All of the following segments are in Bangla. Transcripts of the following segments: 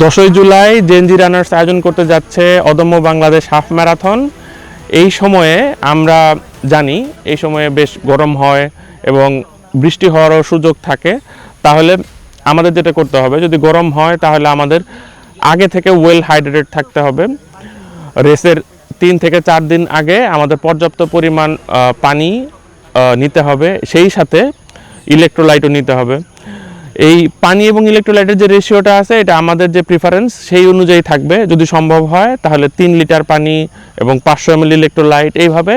10ই জুলাই জেনজি রানার্স আয়োজন করতে যাচ্ছে অদম্য বাংলাদেশ হাফ ম্যারাথন। এই সময়ে আমরা জানি এই সময়ে বেশ গরম হয় এবং বৃষ্টি হওয়ারও সুযোগ থাকে। তাহলে আমাদের যেটা করতে হবে, যদি গরম হয় তাহলে আমাদের আগে থেকে ওয়েল হাইড্রেটেড থাকতে হবে। রেসের 3 থেকে 4 দিন আগে আমাদের পর্যাপ্ত পরিমাণ পানি নিতে হবে, সেই সাথে ইলেকট্রোলাইটও নিতে হবে। এই পানি এবং ইলেকট্রোলাইটের যে রেশিওটা আছে, এটা আমাদের যে প্রিফারেন্স সেই অনুযায়ী থাকবে। যদি সম্ভব হয় তাহলে 3 লিটার পানি এবং 500 ml ইলেকট্রোলাইট এইভাবে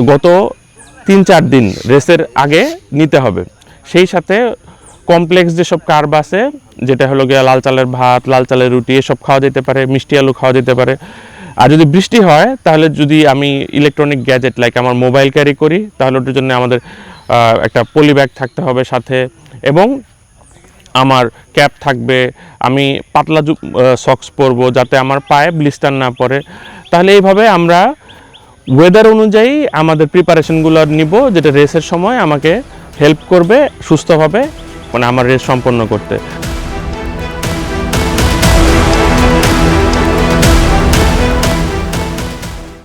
গত 3-4 দিন রেসের আগে নিতে হবে। সেই সাথে কমপ্লেক্স যেসব কার্ব আছে, যেটা হলো গিয়ে লাল চালের ভাত, লাল চালের রুটি, এসব খাওয়া যেতে পারে, মিষ্টি আলু খাওয়া যেতে পারে। আর যদি বৃষ্টি হয় তাহলে যদি আমি ইলেকট্রনিক গ্যাজেট লাইক আমার মোবাইল ক্যারি করি, তাহলে ওটার জন্য আমাদের একটা পলি ব্যাগ থাকতে হবে সাথে, এবং আমার ক্যাপ থাকবে। আমি পাতলা সক্স পরবো যাতে আমার পায়ে ব্লিস্টার না পড়ে। তাহলে এইভাবে আমরা ওয়েদার অনুযায়ী আমাদের প্রিপারেশনগুলো নিব, যেটা রেসের সময় আমাকে হেল্প করবে সুস্থভাবে আমার রেস সম্পন্ন করতে।